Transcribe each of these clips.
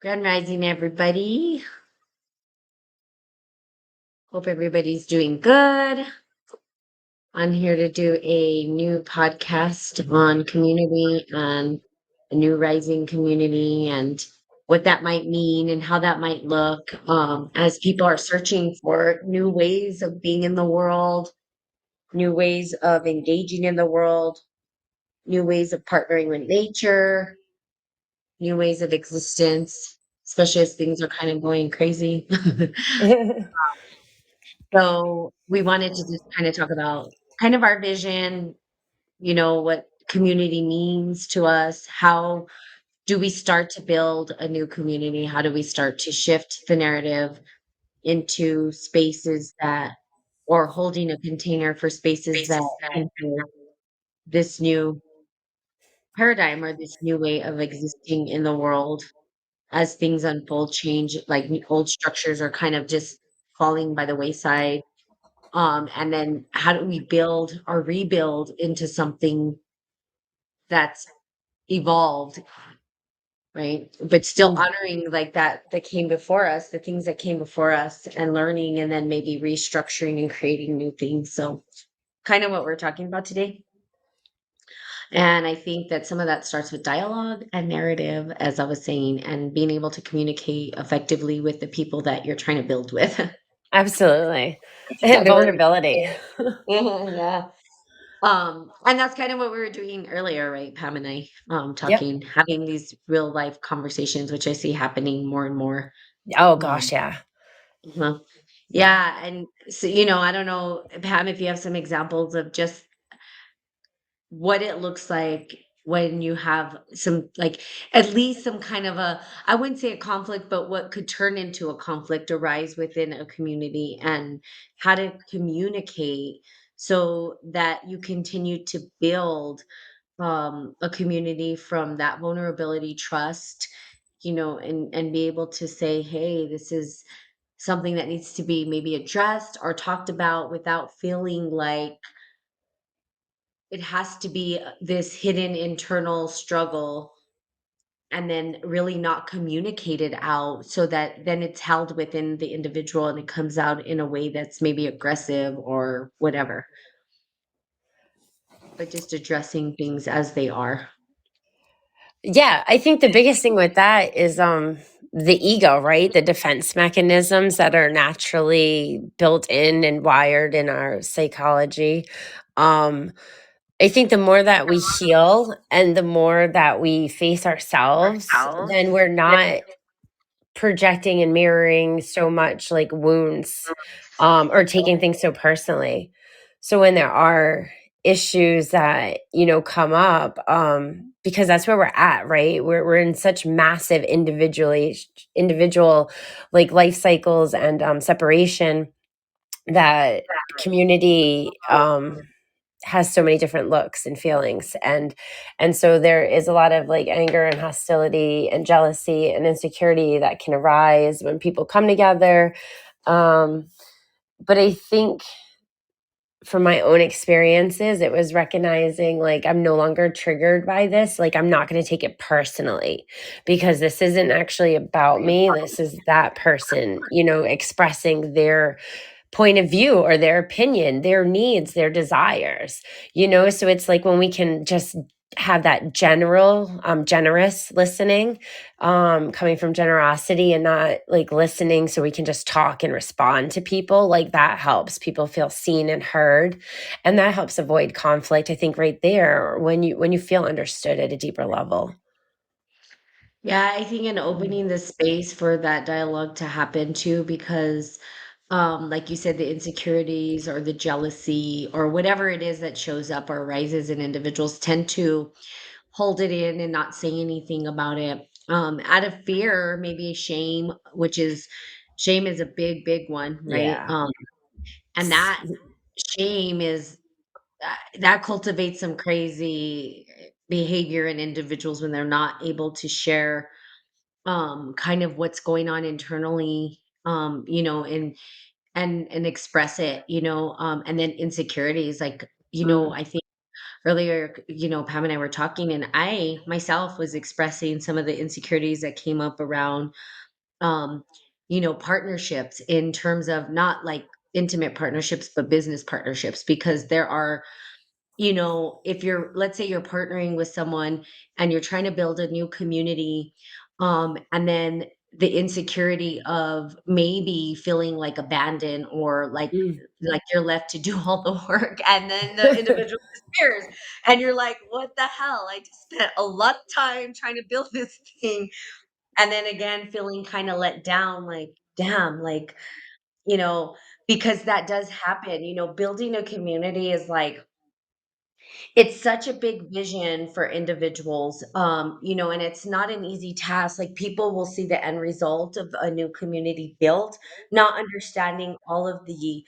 Grand Rising, everybody. Hope everybody's doing good. I'm here to do a new podcast on community and a new rising community and what that might mean and how that might look as people are searching for new ways of being in the world, new ways of engaging in the world, new ways of partnering with nature, new ways of existence, especially as things are kind of going crazy. So we wanted to just kind of talk about kind of our vision, what community means to us. How do we start to build a new community? How do we start to shift the narrative into spaces that, or holding a container for spaces that can hold this new paradigm or this new way of existing in the world as things unfold, change, like old structures are kind of just falling by the wayside. And then how do we build or rebuild into something that's evolved, right? But still Mm. honoring like that came before us, the things that came before us, and learning and then maybe restructuring and creating new things. So kind of what we're talking about today. And I think that some of that starts with dialogue and narrative, as I was saying, and being able to communicate effectively with the people that you're trying to build with. Absolutely. And Kind of what we're vulnerability. yeah. And that's kind of what we were doing earlier, right? Pam and I, Yep. talking, having these real life conversations, which I see happening more and more. Oh Um, gosh, yeah. uh Yeah. yeah. And so, I don't know, Pam, if you have some examples of just what it looks like when you have some, like, at least some kind of I wouldn't say a conflict, but what could turn into a conflict arise within a community and how to communicate so that you continue to build a community from that vulnerability, trust, and be able to say, hey, this is something that needs to be maybe addressed or talked about without feeling like it has to be this hidden internal struggle and then really not communicated out so that then it's held within the individual and it comes out in a way that's maybe aggressive or whatever, but just addressing things as they are. Yeah, I think the biggest thing with that is the ego, right? The defense mechanisms that are naturally built in and wired in our psychology. Um I think the more that we heal and the more that we face ourselves, then we're not projecting and mirroring so much like wounds, or taking things so personally. So when there are issues that come up, because that's where we're at, right? We're in such massive individual like life cycles and separation, that community has so many different looks and feelings, and so there is a lot of like anger and hostility and jealousy and insecurity that can arise when people come together. um, but I think from my own experiences, it was recognizing like I'm no longer triggered by this. Like I'm not going to take it personally, because this isn't actually about me. This is that person, expressing their point of view or their opinion, their needs, their desires, So it's like when we can just have that generous listening, coming from generosity, and not like listening so we can just talk and respond to people, like that helps people feel seen and heard. And that helps avoid conflict, I think, right there, when you feel understood at a deeper level. Yeah, I think in opening the space for that dialogue to happen too, because like you said, the insecurities or the jealousy or whatever it is that shows up or arises in individuals tend to hold it in and not say anything about it. Out of fear, maybe shame, which is shame is a big, big one, right? Yeah. And that shame is that cultivates some crazy behavior in individuals when they're not able to share kind of what's going on internally, and express it, and then insecurities, like, Mm. I think earlier, Pam and I were talking, and I myself was expressing some of the insecurities that came up around, um, partnerships in terms of not like intimate partnerships, but business partnerships, because there are, if you're, let's say you're partnering with someone and you're trying to build a new community, and then the insecurity of maybe feeling like abandoned, or Mm. like you're left to do all the work, and then the individual disappears, and you're like, what the hell? I just spent a lot of time trying to build this thing, and then again feeling kind of let down, like, damn, like, you know, because that does happen. Building a community is like, it's such a big vision for individuals, and it's not an easy task. Like, people will see the end result of a new community built, not understanding all of the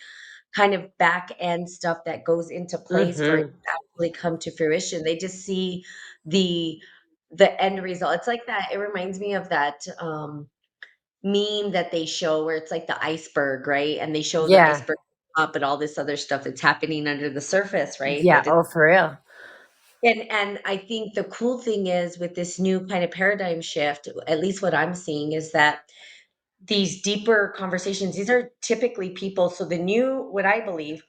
kind of back end stuff that goes into place for it Mhm. to actually come to fruition. They just see the the end result. It's like that. It reminds me of that meme that they show where it's like the iceberg, right? And they show the Yeah. iceberg up and all this other stuff that's happening under the surface, right? Yeah, But oh, for real. and I think the cool thing is with this new kind of paradigm shift, at least what I'm seeing, is that these deeper conversations, these are typically people. So the new, what I believe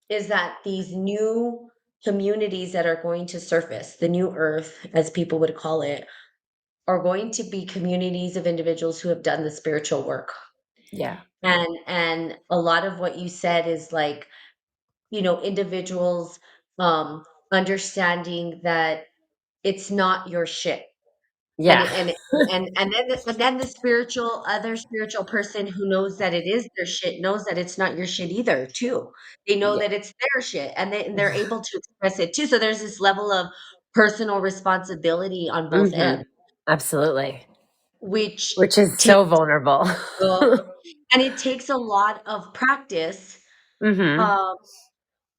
is that these new communities that are going to surface, the new earth, as people would call it, are going to be communities of individuals who have done the spiritual work. Yeah. And a lot of what you said is like, individuals understanding that it's not your shit. And Yeah. and and then the spiritual other spiritual person who knows that it is their shit knows that it's not your shit either too. They know Yeah. that it's their shit, and they're able to express it too. So there's this level of personal responsibility on both ends, Mhm. Absolutely. which Which is takes so vulnerable. and it takes a lot of practice, Mhm. um,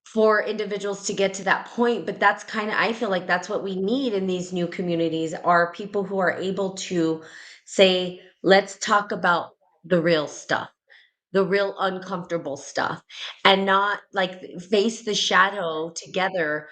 for individuals to get to that point. But that's kind of, I feel like that's what we need in these new communities, are people who are able to say, let's talk about the real stuff, the real uncomfortable stuff, and not like face the shadow together,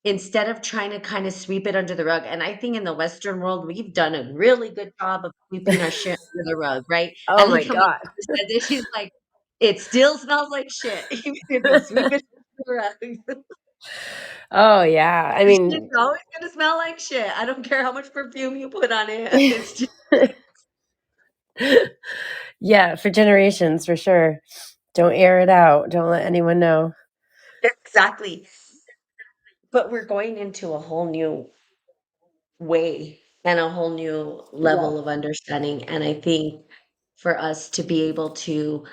instead of trying to kind of sweep it under the rug. And I think in the Western world, we've done a really good job of sweeping our shit under the rug, right? Oh I my think my god. sister said this. She's like, it still smells like shit, even if you sweep it under the rug. Oh, yeah. I The shit's mean, always gonna smell like shit. I don't care how much perfume you put on it. It's just yeah, for generations, for sure. Don't air it out. Don't let anyone know. exactly. But we're going into a whole new way and a whole new Yeah. level of understanding. And I think for us to be able to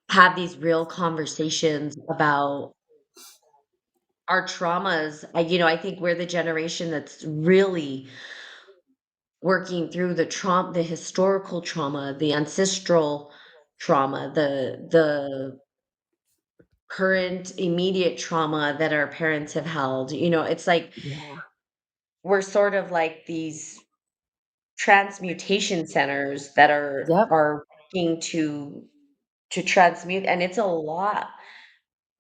have these real conversations about our traumas, I think we're the generation that's really working through the historical trauma, the ancestral trauma, the current immediate trauma that our parents have held. It's like Yeah. we're sort of like these transmutation centers that are Yep. are working to transmute, and it's a lot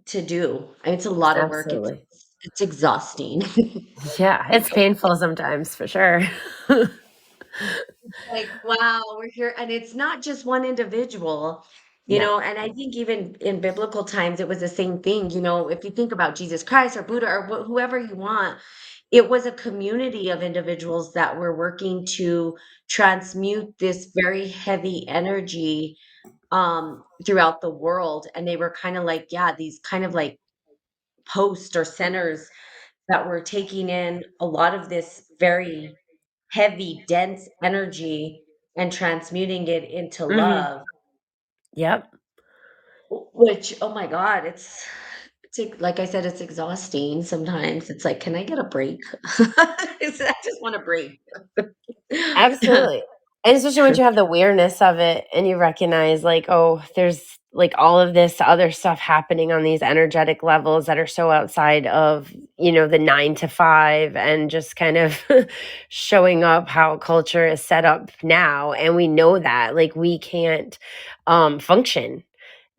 to do. And it's a lot of work. It's Absolutely. it's exhausting. Yeah, it's painful sometimes, for sure. Like, wow, we're here, and it's not just one individual, No. and I think even in biblical times, it was the same thing. If you think about Jesus Christ or Buddha or whoever you want, it was a community of individuals that were working to transmute this very heavy energy, throughout the world. And they were kind of like, yeah, these kind of like posts or centers that were taking in a lot of this very heavy, dense energy and transmuting it into Mhm. love, Yep. which, oh my God, like I said, it's exhausting sometimes. It's like, can I get a break? I just want a break. Absolutely. And especially once you have the awareness of it and you recognize, like, oh, there's like all of this other stuff happening on these energetic levels that are so outside of, the 9 to 5, and just kind of showing up how culture is set up now. And we know that, like, we can't function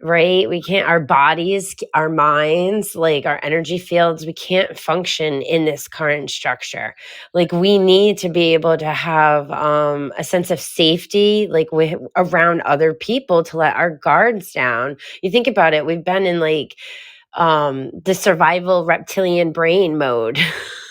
right? We can't, our bodies, our minds, like our energy fields, we can't function in this current structure. Like we need to be able to have a sense of safety, like around other people to let our guards down. You think about it, we've been in like the survival reptilian brain mode.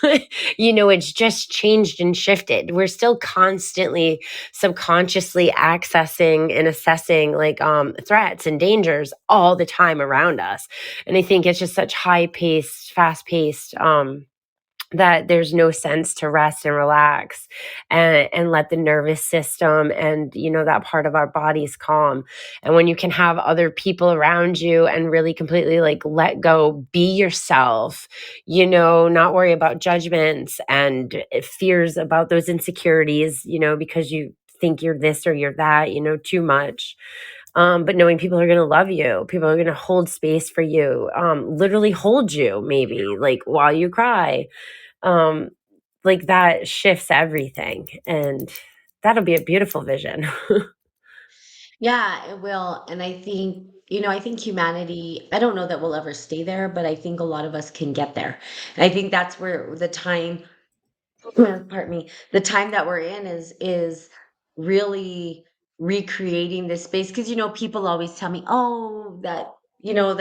It's just changed and shifted. We're still constantly subconsciously accessing and assessing like threats and dangers all the time around us. And I think it's just such high paced, fast paced that there's no sense to rest and relax and let the nervous system and that part of our bodies calm. And when you can have other people around you and really completely like let go, be yourself, not worry about judgments and fears about those insecurities, because you think you're this or you're that, too much. But knowing people are going to love you, people are going to hold space for you, literally hold you maybe like while you cry, um, like that shifts everything. And that'll be a beautiful vision. Yeah, it will. And I think, I think humanity, I don't know that we'll ever stay there, but I think a lot of us can get there. And I think that's where the time, pardon me, the time that we're in is really recreating this space. Because people always tell me, oh, that, you know,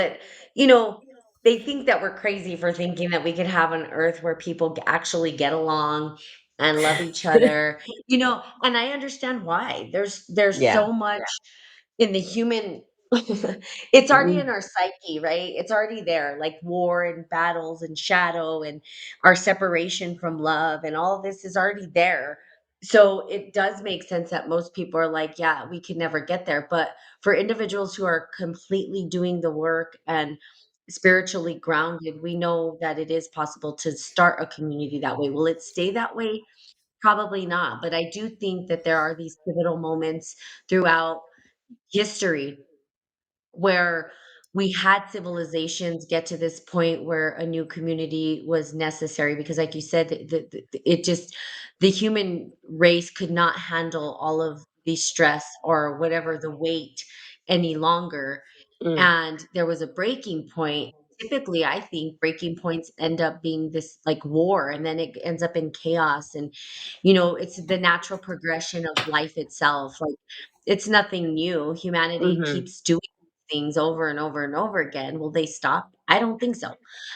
they think that we're crazy for thinking that we could have an earth where people actually get along and love each other, and I understand why. There's Yeah. so much in the human it's already Mm-hmm. in our psyche, right? It's already there, like war and battles and shadow and our separation from love and all of this is already there. So it does make sense that most people are like, yeah, we could never get there. But for individuals who are completely doing the work and spiritually grounded, we know that it is possible to start a community that way. Will it stay that way? Probably not. But I do think that there are these pivotal moments throughout history where we had civilizations get to this point where a new community was necessary because like you said it just the human race could not handle all of the stress or whatever the weight any longer, Mm. and there was a breaking point. Typically, I think breaking points end up being this like war, and then it ends up in chaos. And, it's the natural progression of life itself. Like, it's nothing new. Humanity Mm-hmm. keeps doing things over and over and over again. Will they stop? I don't think so.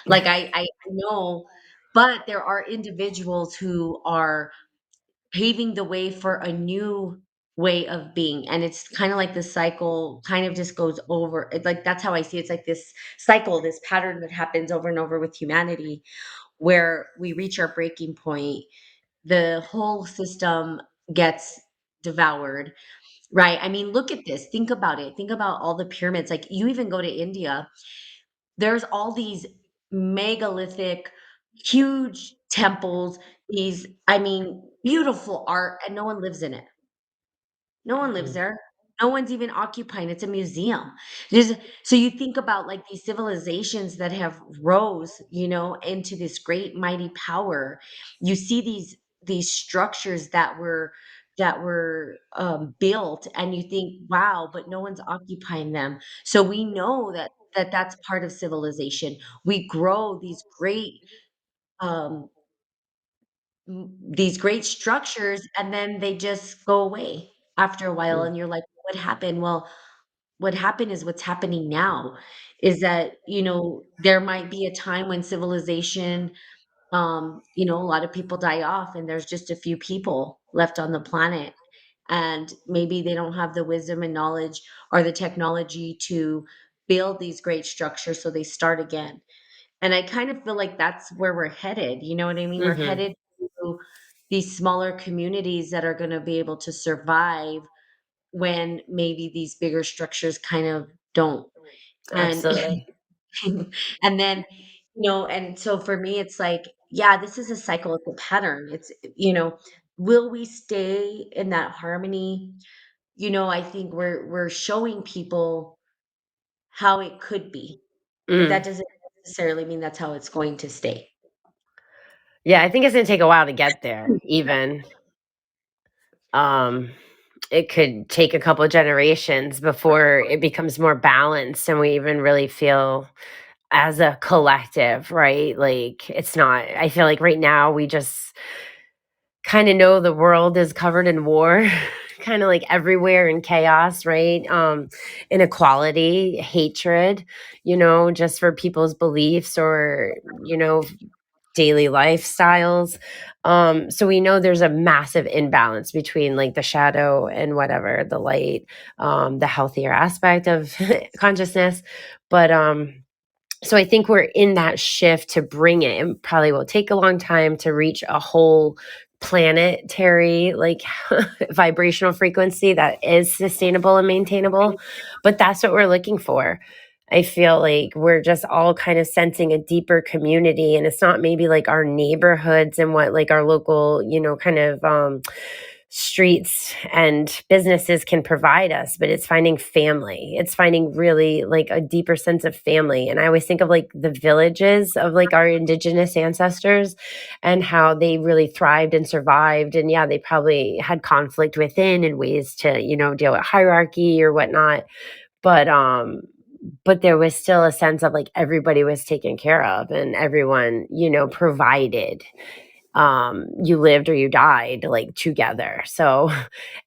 Like, I know, but there are individuals who are paving the way for a new way of being, and it's kind of like the cycle kind of just goes over it, like that's how I see it. It's like this cycle, this pattern that happens over and over with humanity, where we reach our breaking point, the whole system gets devoured, right? I mean, look at this, think about it, think about all the pyramids. Like, you even go to India, there's all these megalithic, huge temples, these, I mean, beautiful art, and no one lives in it. No one lives Mm-hmm. there. No one's even occupying, it's a museum. There's so you think about, like, these civilizations that have rose, into this great mighty power. You see these structures that were built, and you think, "Wow," but no one's occupying them. So we know that's part of civilization. We grow um, these great structures, and then they just go away after a while, and you're like, "What happened?" Well, what happened is what's happening now, is that, there might be a time when civilization, a lot of people die off and there's just a few people left on the planet, and maybe they don't have the wisdom and knowledge or the technology to build these great structures, so they start again. And I kind of feel like that's where we're headed, you know what I mean? We're Mm-hmm. headed to these smaller communities that are gonna be able to survive when maybe these bigger structures kind of don't. And Absolutely. and then, and so for me, it's like, yeah, this is a cycle, it's a pattern. Will we stay in that harmony? I think we're showing people how it could be, but that Mm. doesn't necessarily mean that's how it's going to stay. Yeah, I think it's gonna take a while to get there, even. Um, it could take a couple generations before it becomes more balanced and we even really feel as a collective, right? Like it's not, I feel like right now we just kind of know the world is covered in war, kind of like everywhere in chaos, right? Inequality, hatred, just for people's beliefs or, daily lifestyles. So we know there's a massive imbalance between like the shadow and whatever, the light, the healthier aspect of consciousness. But so I think we're in that shift to bring it. It probably will take a long time to reach a whole planetary like vibrational frequency that is sustainable and maintainable, but that's what we're looking for. I feel like we're just all kind of sensing a deeper community, and it's not maybe like our neighborhoods and what like our local, kind of streets and businesses can provide us, but it's finding family. It's finding really like a deeper sense of family. And I always think of like the villages of like our indigenous ancestors and how they really thrived and survived. And yeah, they probably had conflict within and ways to, deal with hierarchy or whatnot. But there was still a sense of like everybody was taken care of and everyone, provided. You lived or you died like together. So,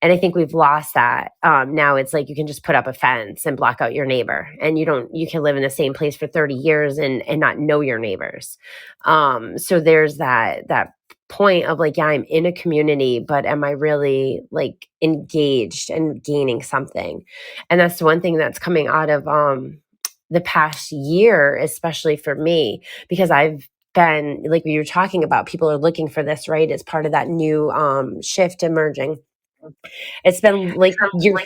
and I think we've lost that. Now it's like you can just put up a fence and block out your neighbor, and you can live in the same place for 30 years and not know your neighbors. So there's that point of like, yeah, I'm in a community, but am I really like engaged and gaining something? And that's the one thing that's coming out of the past year, especially for me, because I've been like you were talking about, people are looking for this, right? It's part of that new shift emerging. It's been like you're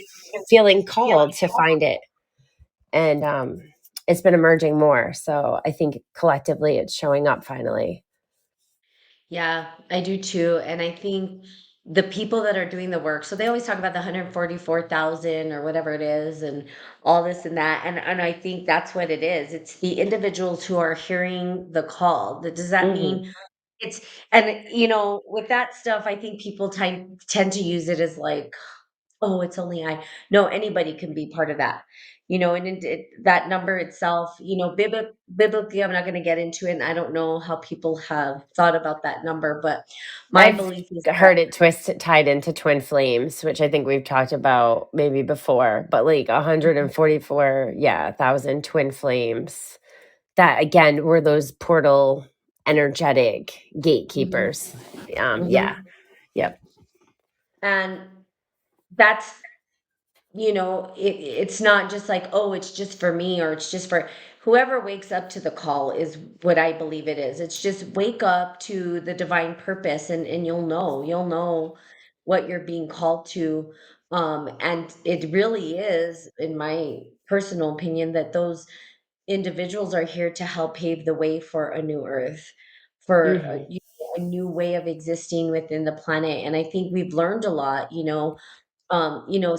feeling called to find it, and it's been emerging more. So I think collectively it's showing up finally. Yeah, I do too. And I think the people that are doing the work, so they always talk about the 144,000 or whatever it is and all this and that. And I think that's what it is. It's the individuals who are hearing the call. Does that Hmm. mean it's, and with that stuff, I think people tend to use it as like, oh, it's only I. No, anybody can be part of that. And that number itself, biblically, I'm not going to get into it. And I don't know how people have thought about that number, but my I've belief is that, heard it tied into twin flames, which I think we've talked about maybe before, but like 144, yeah, thousand twin flames that again were those portal energetic Mhm, gatekeepers. Yeah. mhm. Yep. And that's it's not just like, oh, it's just for me or it's just for whoever wakes up to the call is what I believe it is. It's just wake up to the divine purpose, and you'll know what you're being called to. And it really is, in my personal opinion, that those individuals are here to help pave the way for a new earth, for Hmm. a new way of existing within the planet. And I think we've learned a lot,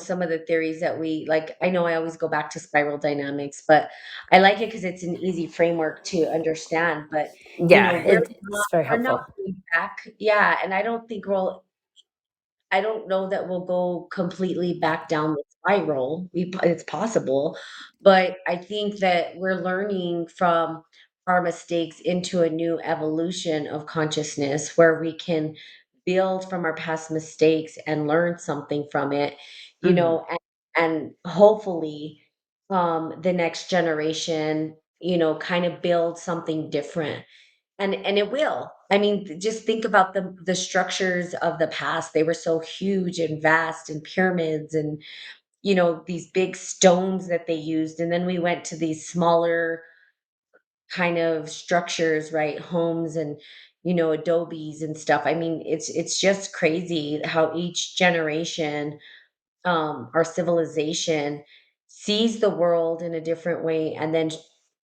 some of the theories that we like. I know I always go back to spiral dynamics, but I like it because it's an easy framework to understand. But Yeah, we're not it's very we're not helpful. going back. Yeah, and I don't know that we'll go completely back down the spiral. It's possible, but I think that we're learning from our mistakes into a new evolution of consciousness where we can build from our past mistakes and learn something from it, Hmm. and hopefully the next generation, kind of build something different, and it will. I mean, just think about the structures of the past. They were so huge and vast, and pyramids, and these big stones that they used, and then we went to these smaller kind of structures, right? Homes and adobes and stuff. I mean, it's just crazy how each generation, our civilization, sees the world in a different way, and then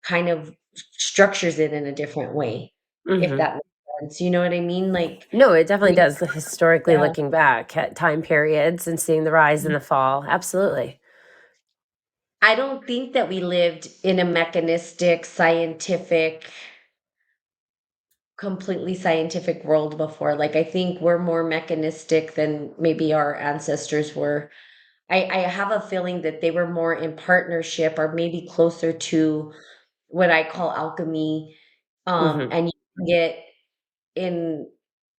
kind of structures it in a different way, if Hmm. that makes sense. You know what I mean? Like, No, it definitely we does. Historically, yeah. looking back at time periods and seeing the rise and the fall, absolutely. I don't think that we lived in a mechanistic, scientific completely scientific world before. Like, I think we're more mechanistic than maybe our ancestors were. I have a feeling that they were more in partnership or maybe closer to what I call alchemy. Hmm. And you can get in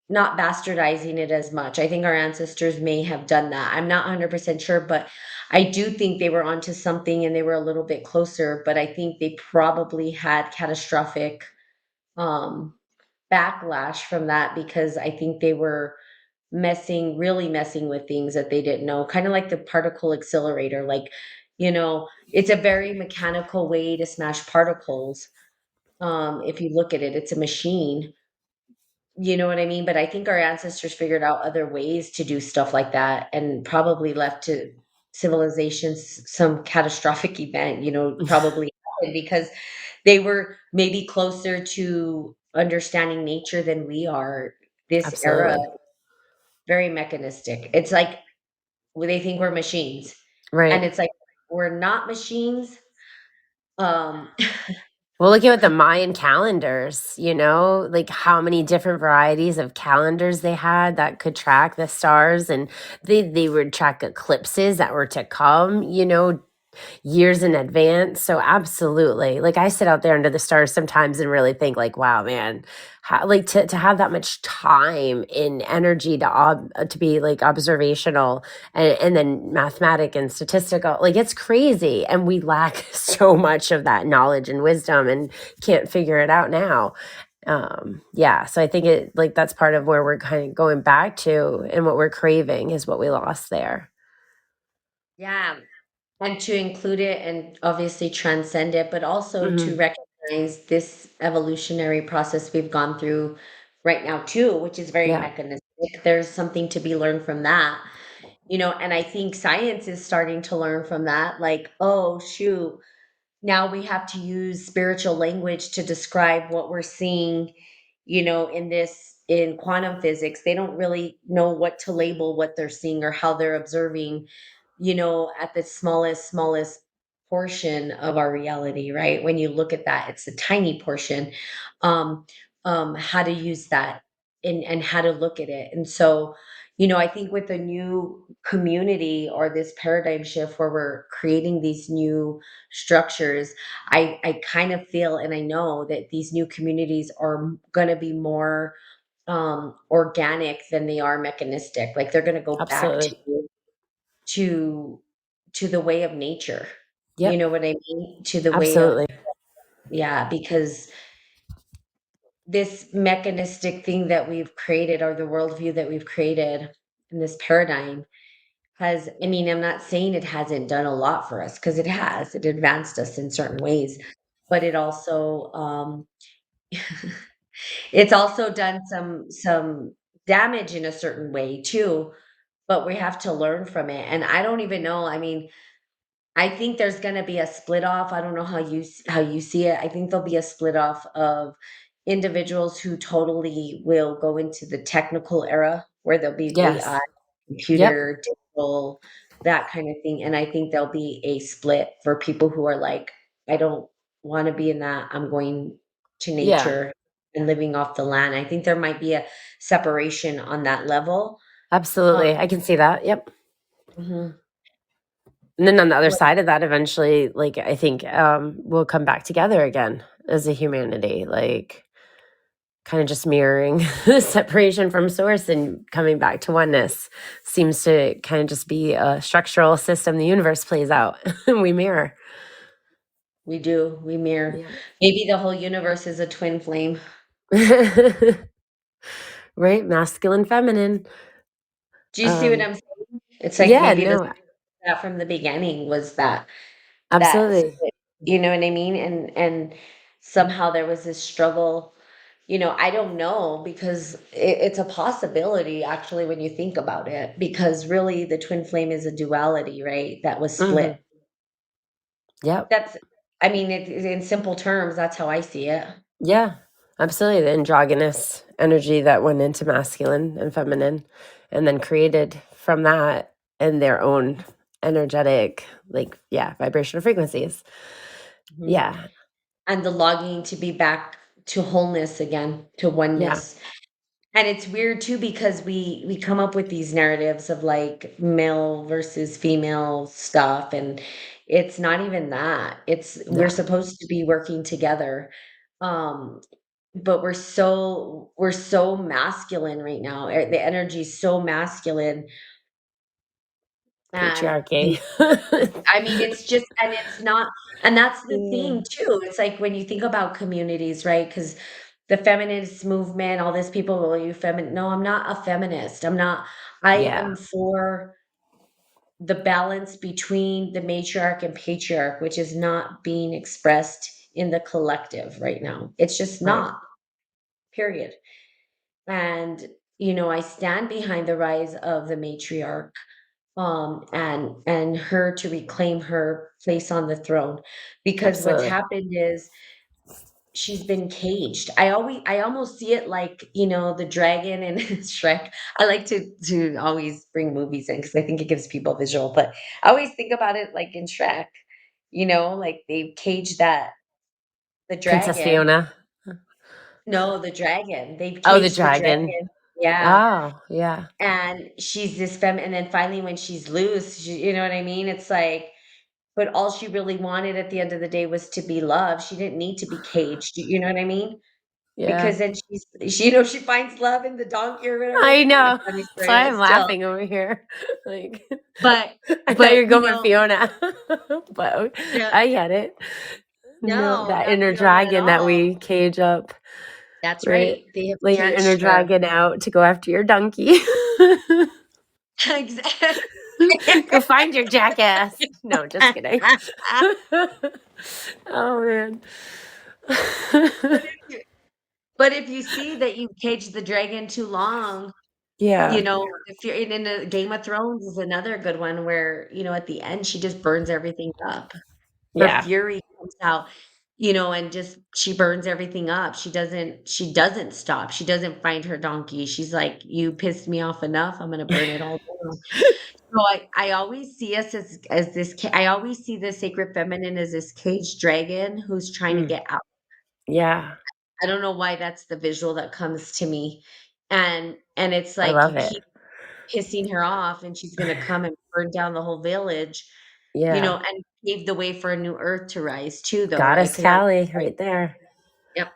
not bastardizing it as much. I think our ancestors may have done that. I'm not 100% sure, but I do think they were onto something and they were a little bit closer, but I think they probably had catastrophic um backlash from that because I think they were really messing with things that they didn't know, kind of like the particle accelerator. Like, it's a very mechanical way to smash particles. If you look at it, it's a machine. You know what I mean? But I think our ancestors figured out other ways to do stuff like that and probably left to civilizations some catastrophic event, probably happened because they were maybe closer to understanding nature than we are. This era, Absolutely. very mechanistic. It's like they think we're machines. And Right. it's like we're not machines. Um Well, looking at the Mayan calendars, like how many different varieties of calendars they had that could track the stars, and they would track eclipses that were to come, years in advance. So absolutely. Like I sit out there under the stars sometimes and really think like, wow, man, like to have that much time and energy to be like observational and then mathematic and statistical, like it's crazy. And we lack so much of that knowledge and wisdom and can't figure it out now. Yeah. So I think it like that's part of where we're kind of going back to and what we're craving is what we lost there. yeah, and to include it and obviously transcend it, but also to Hmm. recognize this evolutionary process we've gone through right now too, which is very Yeah. mechanistic. There's something to be learned from that, and I think science is starting to learn from that. Like, oh shoot, now we have to use spiritual language to describe what we're seeing, in quantum physics. They don't really know what to label what they're seeing or how they're observing, at the smallest portion of our reality, right? When you look at that, it's a tiny portion. Um, how to use that and how to look at it. And so, I think with the new community or this paradigm shift where we're creating these new structures, I kind of feel and I know that these new communities are going to be more organic than they are mechanistic. Like they're going to go back Absolutely. to to the way of nature. You Yep. know what I mean? To the way of, Absolutely. yeah, because this mechanistic thing that we've created or the worldview that we've created in this paradigm has, I mean, I'm not saying it hasn't done a lot for us because it has. It advanced us in certain ways, but it also it's also done some damage in a certain way too, but we have to learn from it. And I don't even know, I mean, I think there's gonna be a split off. I don't know how you see it. I think there'll be a split off of individuals who totally will go into the technical era where there'll be AI, Yes. Yep. computer, digital, that kind of thing. And I think there'll be a split for people who are like, I don't want to be in that. I'm going to Yeah. nature and living off the land. I think there might be a separation on that level. Um, Absolutely. I can see that. Yep. mhm. And then on the other side of that, eventually, like I think we'll come back together again as a humanity, like kind of just mirroring the separation from source and coming back to oneness seems to kind of just be a structural system the universe plays out. We mirror. We do, we mirror. Yeah. Maybe the whole universe is a twin flame. Right? Masculine, feminine. Do you see what Um, I'm saying? It's like yeah, maybe no, that from the beginning was that absolutely. split, you know what I mean? And somehow there was this struggle, I don't know because it's a possibility actually when you think about it, because really the twin flame is a duality, right? That was split. Hmm. Yep. That's, I mean, in simple terms, that's how I see it. Yeah, absolutely. The androgynous energy that went into masculine and feminine, and then created from that in their own energetic, like, yeah, vibrational frequencies. Mhm. Yeah. And the longing to be back to wholeness again, to Yeah. oneness. And it's weird too because we come up with these narratives of like male versus female stuff, and it's not even that. It's we're No. supposed to be working together. Um, but we're so masculine right now. The energy is so masculine, and Patriarchy. I mean, it's just and it's not and that's the Yeah. thing too. It's like when you think about communities, right? Because the feminist movement, all these people, "Well, you feminine." No, I'm not a feminist. I Yeah. am for the balance between the matriarch and patriarch, which is not being expressed in the collective right now. It's just Right. not, period. And, I stand behind the rise of the matriarch, and her to reclaim her place on the throne, because what's Absolutely. happened is she's been caged. I almost see it like, the dragon in Shrek. I like to always bring movies in because I think it gives people visual, but I always think about it like in Shrek, like they've caged that the Princess dragon. Fiona. No, the dragon. They've Oh, the caged the dragon. dragon. Yeah. Oh, yeah. And she's this and then finally when she's loose, you know what I mean? It's like, but all she really wanted at the end of the day was to be loved. She didn't need to be caged. You know what I mean? Yeah. Because then she finds love in the donkey or whatever. I It's kind of know. funny That's story, why but I'm still. laughing over here. Like, But I thought you were going with you know, Fiona, but no, I get it. No, no, that not inner Fiona at dragon that all. we cage up, That's right? right. They have Let your inner caged her. dragon out to go after your donkey. Exactly. Go find your jackass. No, just kidding. Oh man. But if you see that you've caged the dragon too long, Yeah. if you're in a Game of Thrones is another good one where, at the end she just burns everything up. Her Yeah. fury comes out, and just she burns everything up. She doesn't stop. She doesn't find her donkey. She's like, "You pissed me off enough. I'm gonna burn it all down." So I always see us as this I always see the sacred feminine as this caged dragon who's trying to Mm, get out. yeah. I don't know why that's the visual that comes to me. And it's I like love you it. keep pissing her off and she's gonna come and burn down the whole village, Yeah. and pave the way for a new earth to rise too though, right? Goddess Because that's Callie right there. yep,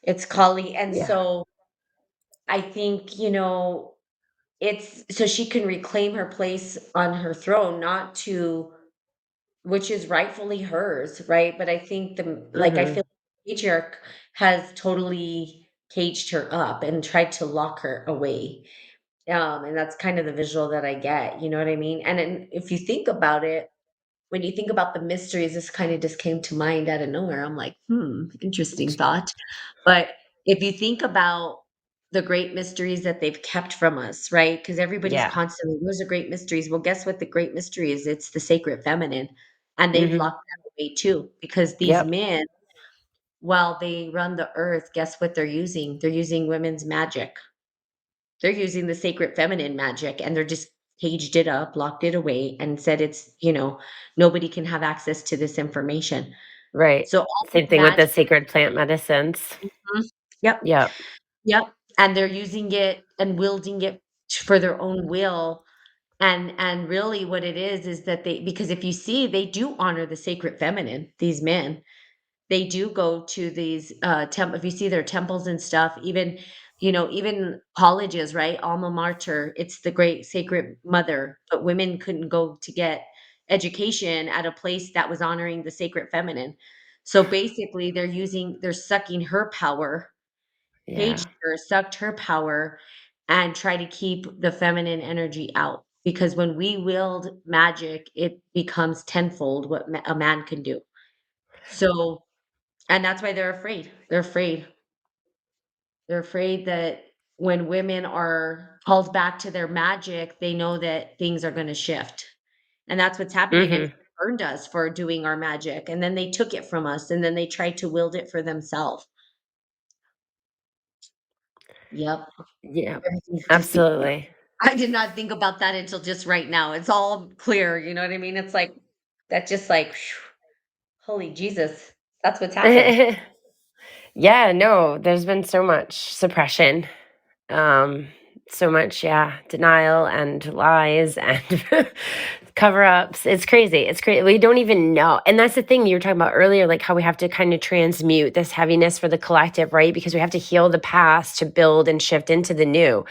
it's Kali, and Yeah. so I think, it's so she can reclaim her place on her throne, not to which is rightfully hers, right? But I think I Mhm. feel the patriarch has totally caged her up and tried to lock her away. And that's kind of the visual that I get, you know what I mean? And then if you think about it, when you think about the mysteries, this kind of just came to mind out of nowhere. I'm like, interesting thought. But if you think about the great mysteries that they've kept from us, right? Because everybody's Yeah. constantly, those are great mysteries. Well, guess what? The great mystery is it's the sacred feminine. And they've Mhm. locked that away too. Because these Yep. men, while they run the earth, guess what they're using? They're using women's magic. They're using the sacred feminine magic and they're just caged it up, locked it away, and said nobody can have access to this information. Right. So all this Same thing with the magic. sacred plant medicines. Mhm. Yep, Yep. yep. And they're using it and wielding it for their own will. And really what it is that because if you see, they do honor the sacred feminine, these men. They do go to these, if you see their temples and stuff, even colleges, right? Alma mater, it's the great sacred mother, but women couldn't go to get education at a place that was honoring the sacred feminine. So basically, they're sucking her power, Yeah. caged her, sucked her power, and try to keep the feminine energy out. Because when we wield magic, it becomes tenfold what a man can do. So and that's why they're afraid. They're afraid. They're afraid that when women are called back to their magic, they know that things are gonna shift. And that's what's happening, and they Mhm. burned us for doing our magic, and then they took it from us, and then they tried to wield it for themselves. Yep. Yeah. Everything's just Absolutely. I did not think about that until just right now. It's all clear, you know what I mean? It's like that just like, phew, holy Jesus, that's what's happened. Yeah, no, there's been so much suppression. Um, so much, yeah, denial and lies and cover-ups. It's crazy. It's crazy. We don't even know. And that's the thing you were talking about earlier, like how we have to kind of transmute this heaviness for the collective, right? Because we have to heal the past to build and shift into the new.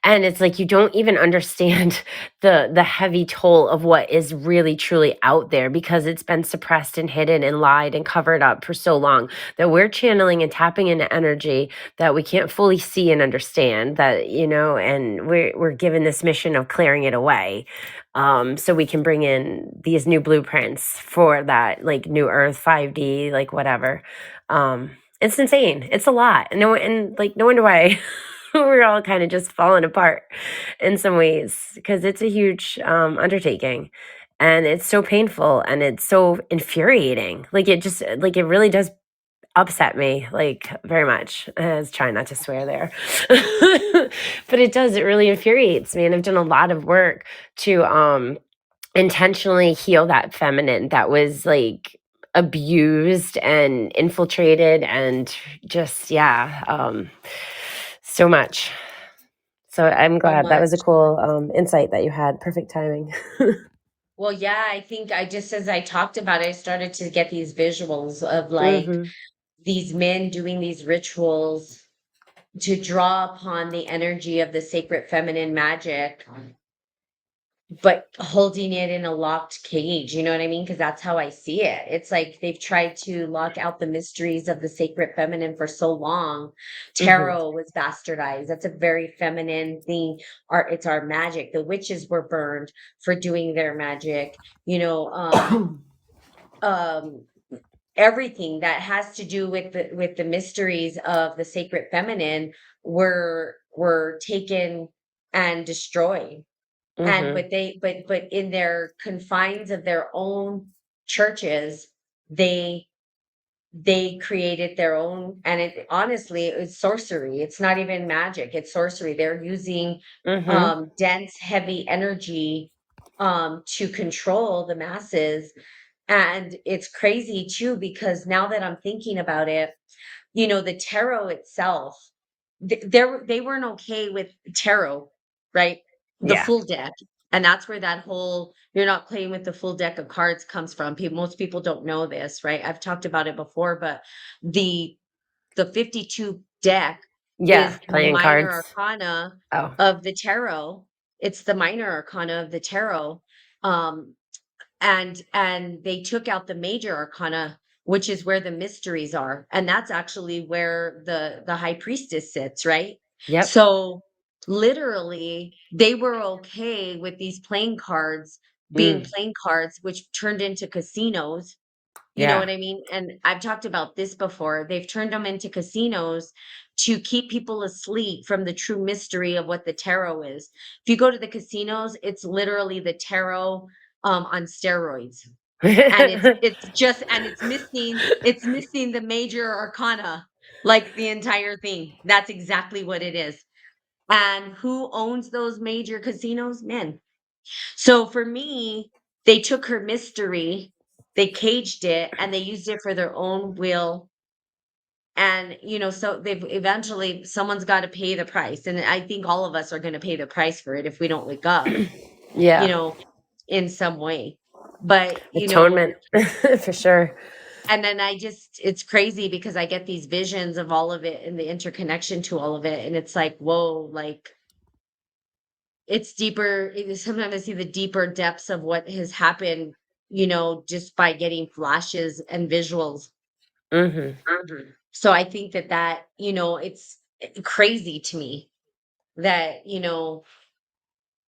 And it's like you don't even understand the heavy toll of what is really truly out there because it's been suppressed and hidden and lied and covered up for so long that we're channeling and tapping into energy that we can't fully see and understand, that and we're given this mission of clearing it away, so we can bring in these new blueprints for that, like new earth 5D, like whatever. It's insane. It's a lot. And like no wonder why we're all kind of just falling apart in some ways because it's a huge undertaking, and it's so painful and it's so infuriating. Like it just like it really does upset me like very much. I was trying not to swear there. But it does, it really infuriates me, and I've done a lot of work to intentionally heal that feminine that was like abused and infiltrated and just so much. So I'm So glad. That was a much. cool insight that you had. Perfect timing. Well, yeah, I think I just as I talked about it, I started to get these visuals of like Hmm. these men doing these rituals to draw upon the energy of the sacred feminine magic, but holding it in a locked cage, you know what I mean? Because that's how I see it. It's like they've tried to lock out the mysteries of the sacred feminine for so long. Hmm. Tarot was bastardized. That's a very feminine thing. It's our magic. The witches were burned for doing their magic. Um, everything that has to do with the mysteries of the sacred feminine were taken and destroyed, and Hmm. but in their confines of their own churches, they they created their own, and it honestly it's sorcery. It's not even magic, it's sorcery. They're using Hmm. dense heavy energy to control the masses. And it's crazy too because now that I'm thinking about it, the tarot itself, they weren't okay with tarot, right? The Yeah. full deck. And that's where that whole "you're not playing with the full deck of cards" comes from. Most people don't know this, right? I've talked about it before, but the the 52 deck Yeah. is the Playing minor cards. arcana Oh. of the tarot. It's the minor arcana of the tarot. Um, and they took out the major arcana, which is where the mysteries are, and that's actually where the high priestess sits, right? Yep. So literally they were okay with these playing cards being Mm. playing cards, which turned into casinos. You know Yeah. what I mean? And I've talked about this before. They've turned them into casinos to keep people asleep from the true mystery of what the tarot is. If you go to the casinos, it's literally the tarot on steroids. And it's missing the major arcana, like the entire thing. That's exactly what it is. And who owns those major casinos? Men. So for me, they took her mystery, they caged it, and they used it for their own will. And, so they've eventually someone's got to pay the price. And I think all of us are going to pay the price for it if we don't wake up, you Yeah. know, in some way. But, Atonement for sure. and then it's crazy because I get these visions of all of it and the interconnection to all of it. And it's like, whoa, like it's deeper. Sometimes I see the deeper depths of what has happened, just by getting flashes and visuals. Hmm. So I think it's crazy to me that,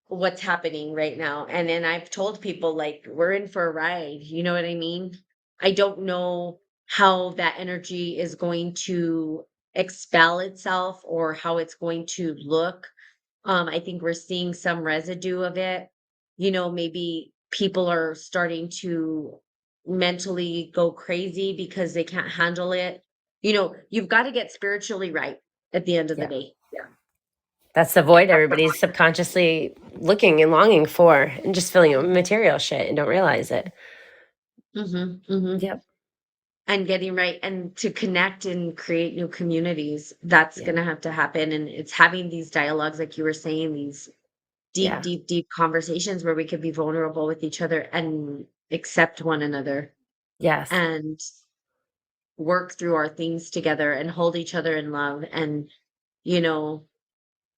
what's happening right now. And then I've told people like we're in for a ride, you know what I mean? I don't know how that energy is going to expel itself or how it's going to look. I think we're seeing some residue of it. Maybe people are starting to mentally go crazy because they can't handle it. You've got to get spiritually right at the end of the Yeah. day. That's the void everybody's subconsciously looking and longing for and just filling it with material shit and don't realize it. Hmm. Hmm. Yep. and getting right and to connect and create new communities. That's Yeah. gonna have to happen, and it's having these dialogues, like you were saying, these deep, Yeah. deep, deep conversations where we could be vulnerable with each other and accept one another Yes. and work through our things together and hold each other in love and, you know,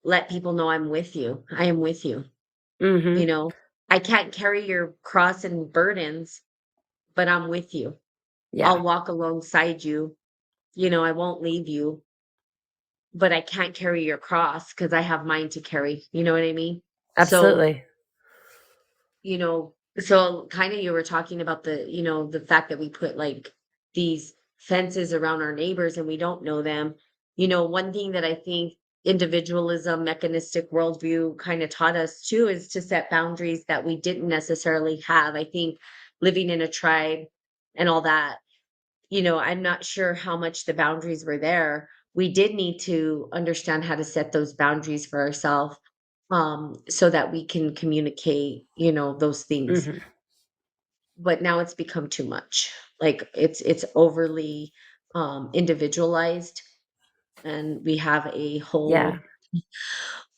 let people know I'm with you. I am with you. You Mhm. know, I can't carry your cross and burdens, but I'm with you. I'll Yeah. walk alongside you. I won't leave you, but I can't carry your cross because I have mine to carry. You know what I mean? So, Absolutely. so kind of you were talking about the fact that we put like these fences around our neighbors and we don't know them. One thing that I think individualism, mechanistic worldview kind of taught us too is to set boundaries that we didn't necessarily have. I think living in a tribe and all that, I'm not sure how much the boundaries were there. We did need to understand how to set those boundaries for ourselves, so that we can communicate, those things. Mhm. But now it's become too much. Like it's overly individualized, and we have a Yeah. whole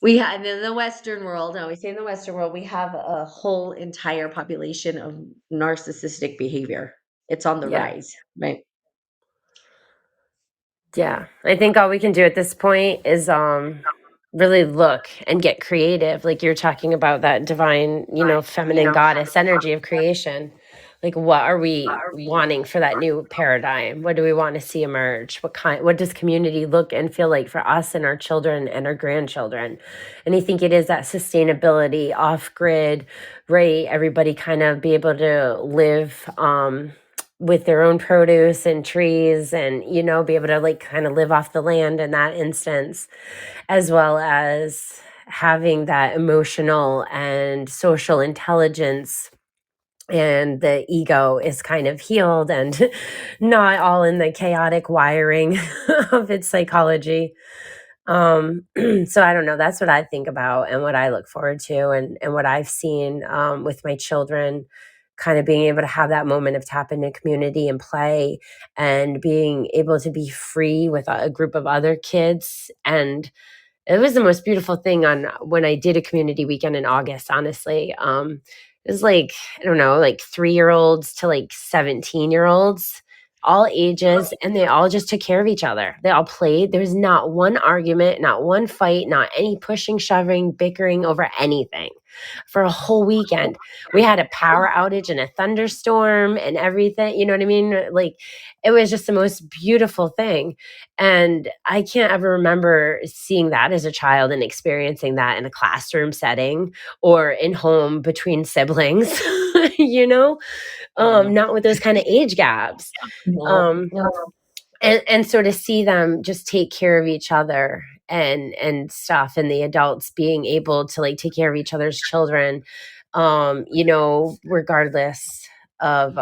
and in the Western world, I always say in the Western world, we have a whole entire population of narcissistic behavior. It's on the Yeah. rise, right? Yeah. I think all we can do at this point is really look and get creative. Like you're talking about that divine, feminine goddess energy of creation. Like what are we wanting for that new paradigm? What do we want to see emerge? What does community look and feel like for us and our children and our grandchildren? And I think it is that sustainability off grid, right? Everybody kind of be able to live with their own produce and trees and be able to like kind of live off the land in that instance, as well as having that emotional and social intelligence, and the ego is kind of healed and not all in the chaotic wiring of its psychology. So I don't know, that's what I think about and what I look forward to, and what I've seen with my children, kind of being able to have that moment of tap into community and play, and being able to be free with a group of other kids. And it was the most beautiful thing on when I did a community weekend in August, honestly. It was like, I don't know, like 3 year olds to like 17-year olds, all ages, and they all just took care of each other. They all played. There was not one argument, not one fight, not any pushing, shoving, bickering over anything for a whole weekend. We had a power outage and a thunderstorm and everything. You know what I mean? Like, it was just the most beautiful thing. And I can't ever remember seeing that as a child and experiencing that in a classroom setting or in home between siblings, you know, Yeah. not with those kind of age gaps. No, Um, no. and so to see them just take care of each other and stuff, and the adults being able to like take care of each other's children, regardless of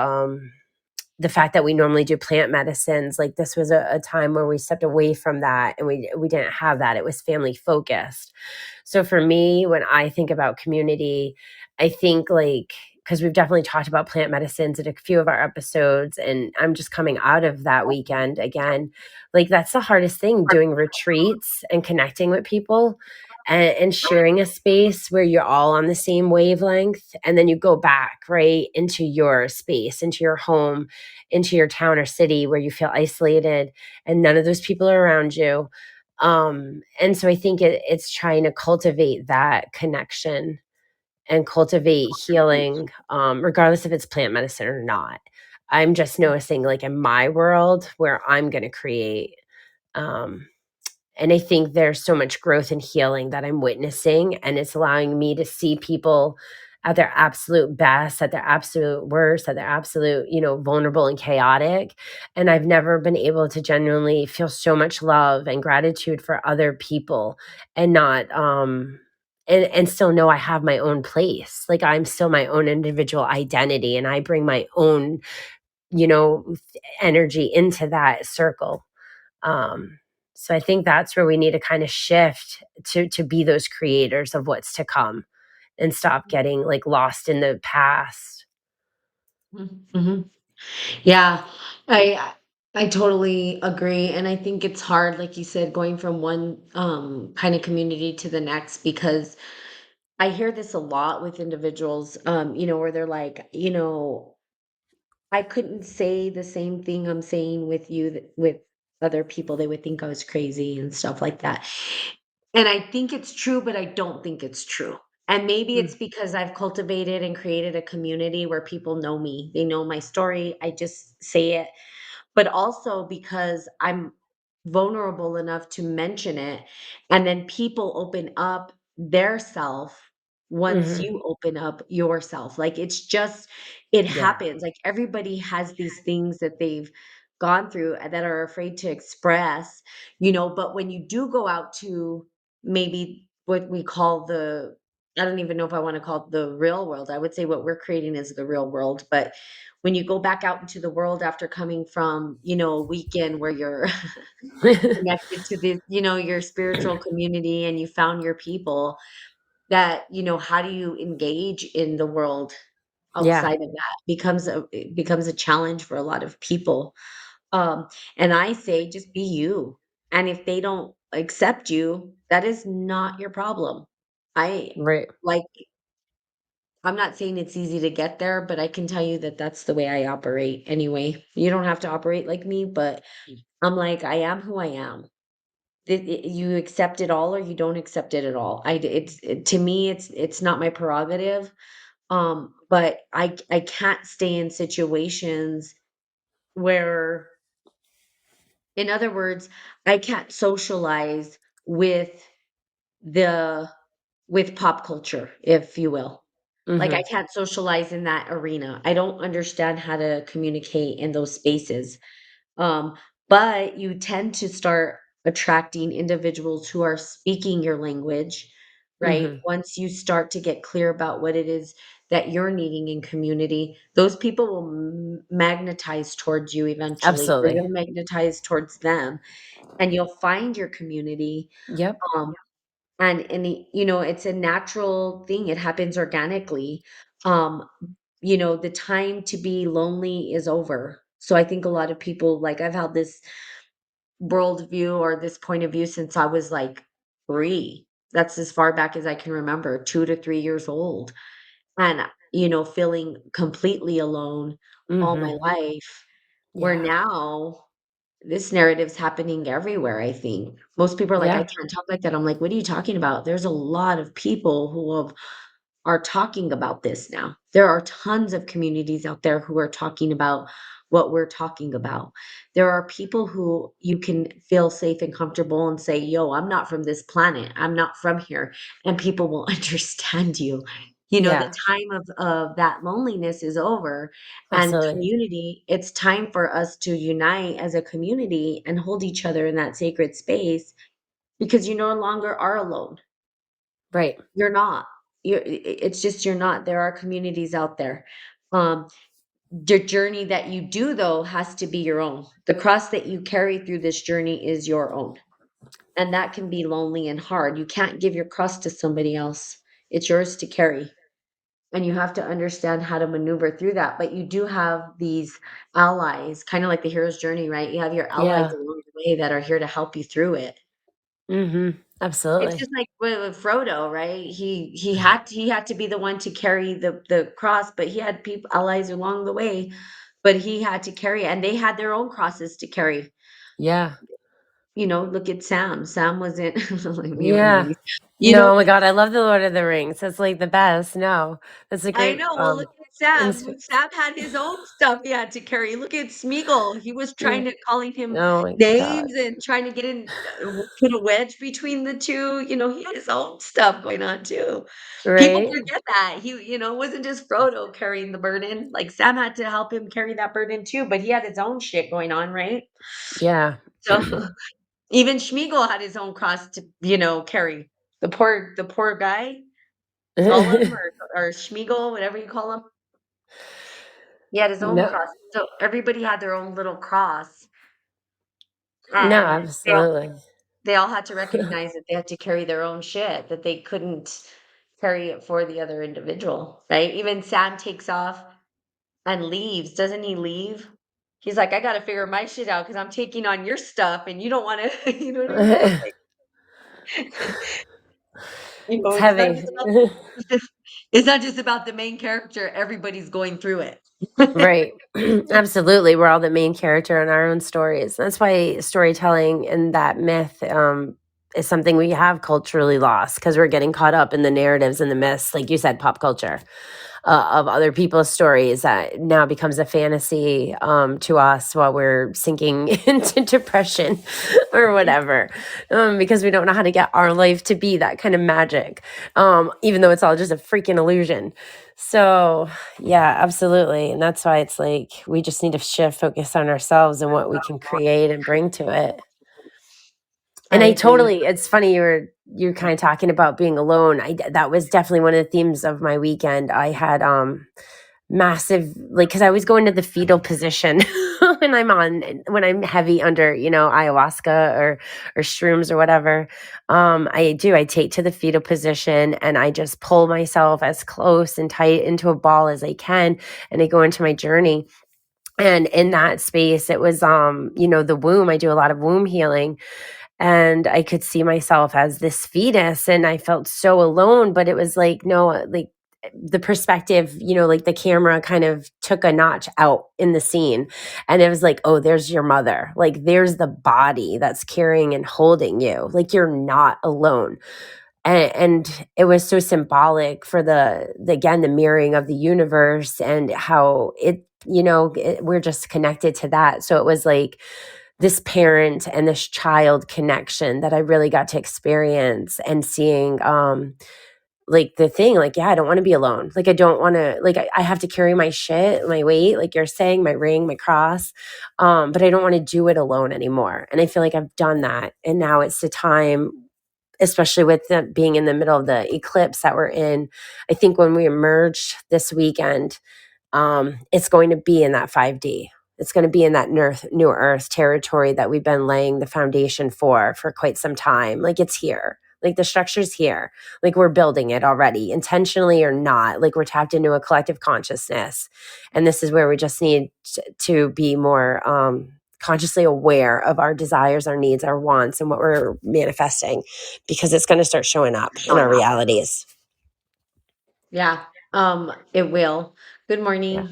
the fact that we normally do plant medicines. Like this was a time where we stepped away from that, and we didn't have that. It was family focused. So for me, when I think about community, I think like, because we've definitely talked about plant medicines in a few of our episodes, and I'm just coming out of that weekend again. Like that's the hardest thing, doing retreats and connecting with people, and sharing a space where you're all on the same wavelength, and then you go back right into your space, into your home, into your town or city where you feel isolated and none of those people are around you. And so I think it's trying to cultivate that connection and cultivate healing, regardless if it's plant medicine or not. I'm just noticing, like in my world, where I'm going to create. Um, and I think there's so much growth and healing that I'm witnessing, and it's allowing me to see people at their absolute best, at their absolute worst, at their absolute, vulnerable and chaotic. And I've never been able to genuinely feel so much love and gratitude for other people, and not, and still know I have my own place. Like I'm still my own individual identity, and I bring my own, you know, energy into that circle. um, so I think that's where we need to kind of shift to be those creators of what's to come, and stop getting like lost in the past. Mhm. Yeah. I I totally agree, and I think it's hard, like you said, going from one, kind of community to the next because I hear this a lot with individuals, where they're like, I couldn't say the same thing I'm saying with you with other people. They would think I was crazy and stuff like that. And I think it's true, but I don't think it's true. And maybe it's Mm. because I've cultivated and created a community where people know me. They know my story. I just say it, but also because I'm vulnerable enough to mention it, and then people open up their self once Mhm. you open up yourself. Like, it's just it Yeah. happens. Like, everybody has these things that they've gone through and that are afraid to express, but when you do go out to maybe what we call the I don't even know if I wanna call it the real world. I would say what we're creating is the real world, but when you go back out into the world after coming from, a weekend where you're connected to your spiritual community and you found your people that, how do you engage in the world Yeah. outside of that it becomes a challenge for a lot of people. Um, and I say just be you. And if they don't accept you, that is not your problem. I Right. like I'm not saying it's easy to get there, but I can tell you that that's the way I operate anyway. You don't have to operate like me, but I'm like, I am who I am. You accept it all or you don't accept it at all. To me, it's not my prerogative. But I can't stay in situations where, in other words, I can't socialize with the with pop culture, if you will. Like, I Mhm. can't socialize in that arena. I don't understand how to communicate in those spaces. Um, but you tend to start attracting individuals who are speaking your language, right? Mhm. Once you start to get clear about what it is that you're needing in community, those people will magnetize towards you eventually. You're Absolutely. going to magnetize towards them, and you'll find your community. Yep. Um, it's a natural thing. It happens organically. Um, the time to be lonely is over. So I think a lot of people like I've had this worldview or this point of view since I was like 3. That's as far back as I can remember, 2 to 3 years old. And, feeling completely alone all my Mhm. life, where Yeah. now this narrative's happening everywhere, I think. Most people are like, "I Yeah. can't talk like that." I'm like, "What are you talking about?" There's a lot of people who are talking about this now. There are tons of communities out there who are talking about what we're talking about. There are people who you can feel safe and comfortable and say, "Yo, I'm not from this planet. I'm not from here." And people will understand you. The Yeah. time of that loneliness is over, and Absolutely. community, it's time for us to unite as a community and hold each other in that sacred space because you no longer are alone. Right. You're not. It's just you're not. There are communities out there. Um, the journey that you do though has to be your own. The cross that you carry through this journey is your own. And that can be lonely and hard. You can't give your cross to somebody else. It's yours to carry. And you have to understand how to maneuver through that. But you do have these allies, kind of like the hero's journey, right? You have your allies Yeah. along the way that are here to help you through it. Mhm. It's Absolutely. just like with Frodo, right? He had to be the one to carry the cross, but he had people allies along the way, but he had to carry it, and they had their own crosses to carry. Yeah. Look at Sam. Sam wasn't like we were Yeah. movies. You No, know, oh my god, I love The Lord of the Rings. That's, like, the best. No, that's a I great, know. Well, look at Sam. insp Sam had his own stuff he had to carry. Look at Smeagol. He was yeah. trying to calling him Oh my god. names and trying to get in, put a wedge between the two. He had his own stuff going on too. People Right? forget that. It wasn't just Frodo carrying the burden. Like Sam had to help him carry that burden too, but he had his own shit going on, right? Yeah. So even Schmeagol had his own cross to, carry. The poor guy, Gollum or Schmeagol, whatever you call him. He had his own No, cross. So everybody had their own little cross. no, And absolutely. they all had to recognize that they had to carry their own shit, that they couldn't carry it for the other individual, right? Even Sam takes off and leaves. Doesn't he leave? He's like, "I gotta figure my shit out because 'cause I'm taking on your stuff and you don't wanna" you know what I mean? I'm like, It's it's not heavy. just about it's not just about the main character, everybody's going through it. Right. Absolutely. We're all the main character in our own stories. That's why storytelling and that myth is something we have culturally lost because we're getting caught up in the narratives and the myths, like you said, pop culture of other people's stories that now becomes a fantasy to us while we're sinking into depression or whatever because we don't know how to get our life to be that kind of magic, even though it's all just a freaking illusion. So, yeah, absolutely. And that's why it's like we just need to shift focus on ourselves and what we can create and bring to it. I And I agree. totally it's funny you're kind of talking about being alone. That was definitely one of the themes of my weekend. I had massive like cuz I always go into the fetal position when I'm heavy under, ayahuasca or shrooms or whatever. I take to the fetal position and I just pull myself as close and tight into a ball as I can and I go into my journey. And in that space it was the womb. I do a lot of womb healing and I could see myself as this fetus and I felt so alone, but it was like no, like the perspective, like the camera kind of took a notch out in the scene and it was like, oh, there's your mother, like there's the body that's carrying and holding you, like you're not alone. And it was so symbolic for again the mirroring of the universe and how we're just connected to that. So it was like this parent and this child connection that I really got to experience and seeing like the thing like yeah, I don't want to be alone, like I don't want to like I have to carry my shit, my weight, like you're saying, my ring, my cross, but I don't want to do it alone anymore. And I feel like I've done that and now it's the time, especially with being in the middle of the eclipse that we're in. I think when we emerge this weekend, it's going to be in that 5D. It's going to be in that new earth territory that we've been laying the foundation for quite some time. Like it's here. Like the structure's here. Like we're building it already, intentionally or not. Like we're tapped into a collective consciousness. And this is where we just need to be more consciously aware of our desires, our needs, our wants, and what we're manifesting because it's going to start showing up in our realities. Yeah, it will. Good Yeah. morning.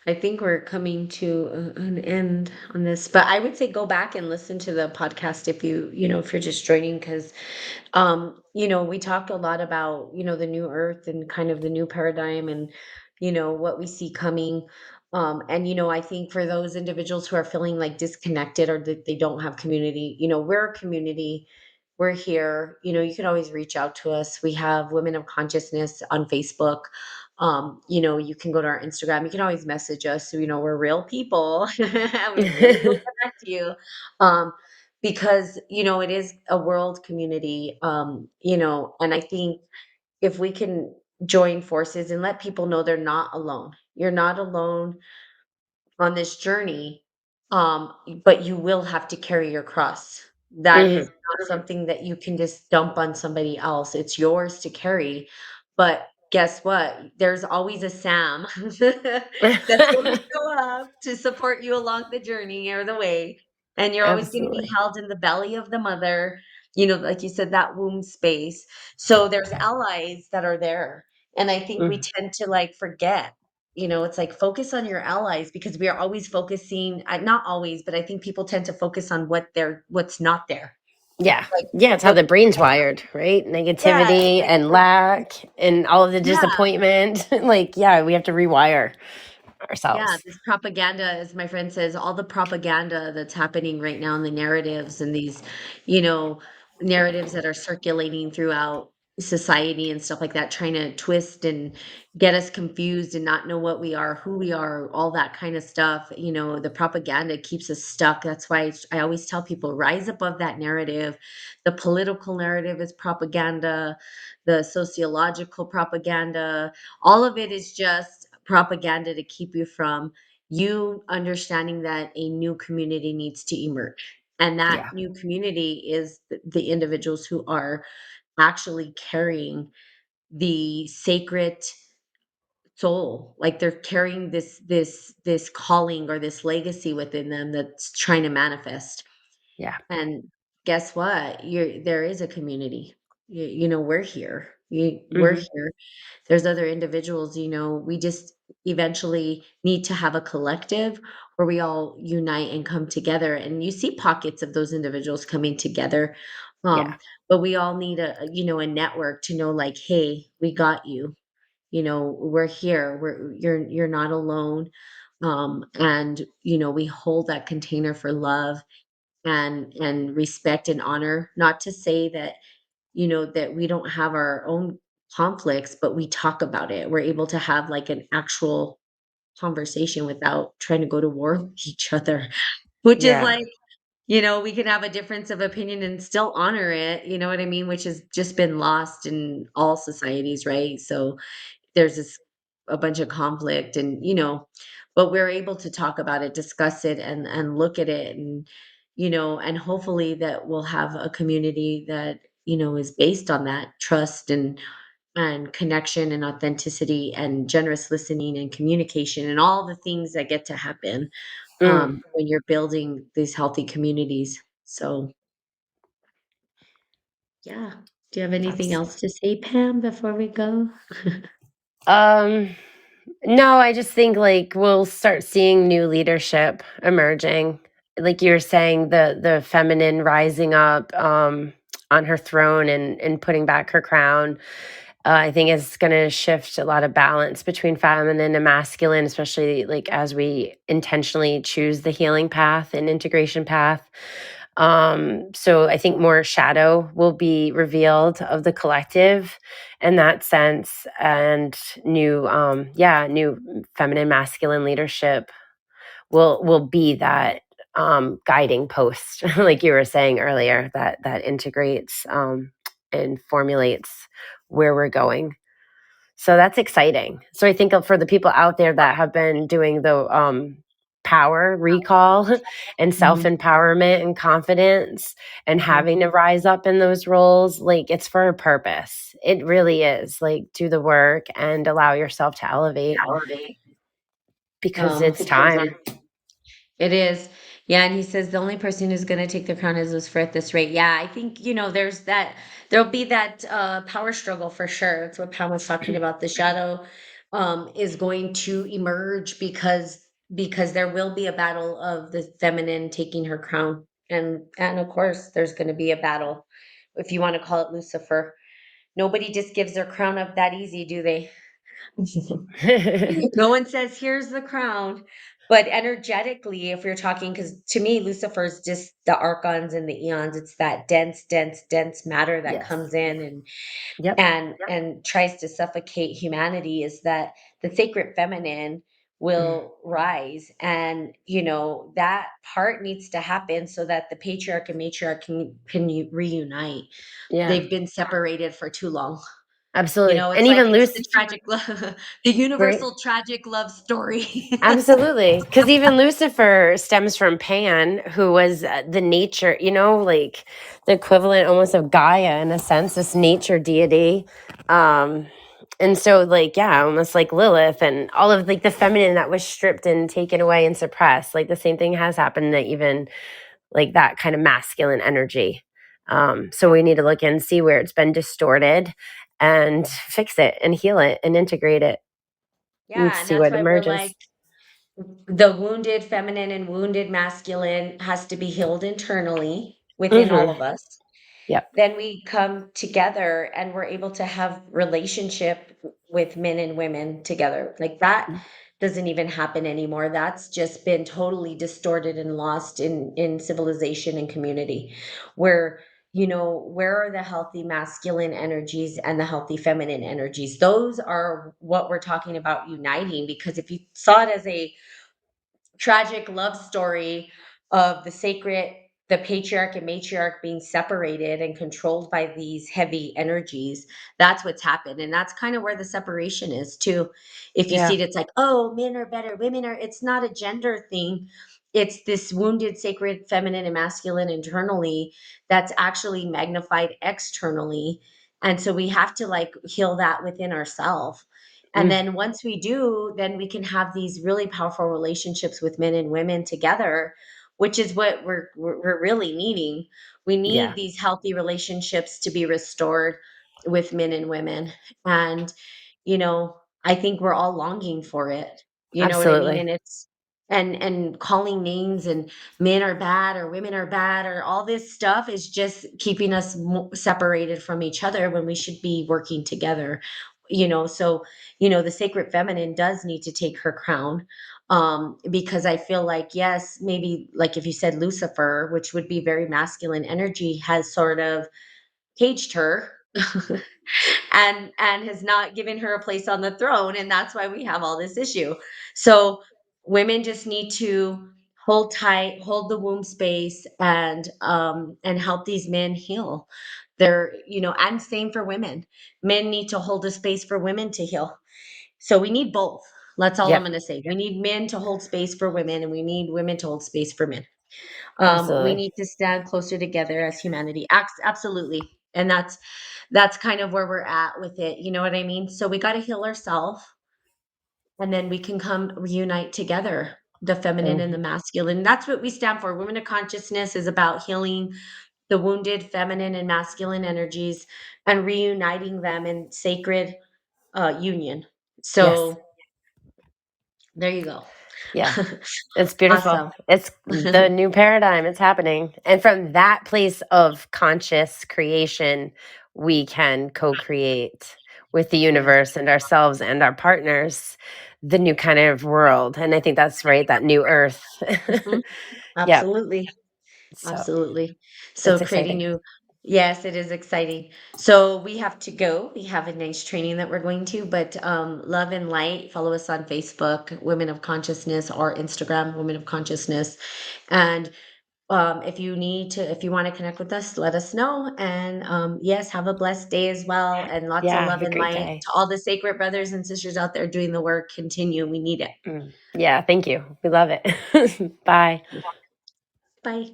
I think we're coming to an end on this, but I would say go back and listen to the podcast if if you're just joining, because we talked a lot about, the new earth and kind of the new paradigm and, what we see coming. And, I think for those individuals who are feeling like disconnected or that they don't have community, we're a community. We're here. You can always reach out to us. We have Women of Consciousness on Facebook. You can go to our Instagram. You can always message us. So, we're real people. We really will connect to you. Um, because it is a world community, and I think if we can join forces and let people know they're not alone. You're not alone on this journey, but you will have to carry your cross. That is Mhm. not something that you can just dump on somebody else. It's yours to carry. But guess what? There's always a Sam that's going to show up to support you along the journey or the way. And you're always going to be Absolutely. held in the belly of the mother, like you said, that womb space. So there's allies that are there. And I think we Mhm. tend to like forget. It's like focus on your allies because we are always focusing, not always, but I think people tend to focus on what's not there. Yeah. Like Yeah, it's how what the brain's wired, right? yeah, Negativity like and lack and all of the yeah. disappointment. Like, yeah, we have to rewire Yeah, ourselves. this propaganda, as my friend says, all the propaganda that's happening right now in the narratives and these, you know, narratives that are circulating throughout society and stuff like that, trying to twist and get us confused and not know what we are, who we are, all that kind of stuff. The propaganda keeps us stuck. That's why I always tell people rise above that narrative. The political narrative is propaganda, the sociological propaganda, all of it is just propaganda to keep you from you understanding that a new community needs to emerge. And that Yeah. new community is the individuals who are actually carrying the sacred soul, like they're carrying this calling or this legacy within them that's trying to manifest. Yeah. And guess what? There is a community. We're here. We're Mhm. here. There's other individuals, we just eventually need to have a collective where we all unite and come together. And you see pockets of those individuals coming together. Yeah. But we all need a network to know like, hey, we got you. We're here. You're not alone. And we hold that container for love and respect and honor. Not to say that we don't have our own conflicts, but we talk about it. We're able to have like an actual conversation without trying to go to war with each other, which is Yeah. like, we can have a difference of opinion and still honor it, you know what I mean? Which has just been lost in all societies, right? So there's this a bunch of conflict but we're able to talk about it, discuss it and look at it and hopefully that we'll have a community that is based on that trust and connection and authenticity and generous listening and communication and all the things that get to happen Mm. when you're building these healthy communities. So, yeah. Do you have anything Abs else to say, Pam, before we go? um, no, I just think, like, we'll start seeing new leadership emerging. Like you were saying, the feminine rising up, on her throne and putting back her crown, I think is gonna shift a lot of balance between feminine and masculine, especially, like, as we intentionally choose the healing path and integration path. So I think more shadow will be revealed of the collective in that sense, and new feminine masculine leadership will be that guiding post, like you were saying earlier, that integrates and formulates where we're going. So that's exciting. So I think for the people out there that have been doing the power recall and self Mhm. empowerment and confidence and Mhm. having to rise up in those roles, like, it's for a purpose. It really is. Like, do the work and allow yourself to elevate because Oh, it's time. it is. Yeah, and he says the only person who's gonna take the crown is Lucifer at this rate. Yeah, I think, there'll be that power struggle for sure. That's what Pam was talking about. The shadow is going to emerge because there will be a battle of the feminine taking her crown. And of course there's gonna be a battle, if you want to call it Lucifer. Nobody just gives their crown up that easy, do they? No one says, "Here's the crown." But energetically, if you're talking, because to me, Lucifer is just the archons and the eons. It's that dense, dense, dense matter that Yes. comes in and Yep. and and tries to suffocate humanity. Is that the sacred feminine will rise, and that part needs to happen so that the patriarch and matriarch can reunite. Yeah. They've been separated for too long. Absolutely. And It's like even it's the Lucy, tragic love, the right? universal tragic love story. Absolutely, because even Lucifer stems from Pan, who was the nature, like the equivalent almost of Gaia in a sense, this nature deity. Um, and so, like, yeah, almost like Lilith and all of like the feminine that was stripped and taken away and suppressed. Like the same thing has happened to even like that kind of masculine energy. So we need to look and see where it's been distorted and fix it and heal it and integrate it and Yeah, and see that's what why we're like, emerges. the wounded feminine and wounded masculine has to be healed internally within all Hmm. of us. Yep. Then we come together and we're able to have relationship with men and women together. Like that doesn't even happen anymore. That's just been totally distorted and lost in civilization and community. Where where are the healthy masculine energies and the healthy feminine energies? Those are what we're talking about uniting, because if you saw it as a tragic love story of the patriarch and matriarch being separated and controlled by these heavy energies. That's what's happened. And that's kind of where the separation is too. If you see Yeah. it, it's like, oh, men are better, women are, it's not a gender thing. It's this wounded sacred feminine and masculine internally that's actually magnified externally. And so we have to like heal that within ourselves And Mm, then once we do, then we can have these really powerful relationships with men and women together, which is what we're really needing. We need yeah, these healthy relationships to be restored with men and women. And, I think we're all longing for it. You know what I mean? absolutely. And it's and calling names and men are bad or women are bad or all this stuff is just keeping us separated from each other when we should be working together. So the sacred feminine does need to take her crown, because I feel like, yes, maybe like if you said Lucifer, which would be very masculine energy, has sort of caged her and has not given her a place on the throne, and that's why we have all this issue. So women just need to hold tight, hold the womb space, and help these men heal. And same for women. Men need to hold a space for women to heal. So we need both. That's all I'm Yep, going to say. We need men to hold space for women, and we need women to hold space for men. We absolutely. need to stand closer together as humanity. Absolutely. And that's kind of where we're at with it. You know what I mean? So we got to heal ourselves, and then we can come reunite together, the feminine and the Mhm. masculine. That's what we stand for. Women of Consciousness is about healing the wounded feminine and masculine energies and reuniting them in sacred union. Yes. So there you go. Yeah. It's beautiful. Awesome. It's the new paradigm. It's happening. And from that place of conscious creation, we can co create with the Yes. universe and ourselves and our partners the new kind of world. And I think that's right, that new earth. Mhm. Yep. Absolutely. So Absolutely. So it's creating exciting. new Yes, it is exciting. So we have to go. We have a nice training that we're going to, but love and light. Follow us on Facebook, Women of Consciousness, or Instagram, Women of Consciousness. And if you want to connect with us, let us know. And yes, have a blessed day as well. And lots of Yeah. Have love a and great light day. to all the sacred brothers and sisters out there doing the work. Continue. We need it. Yeah. Thank you. We love it. Bye. Bye.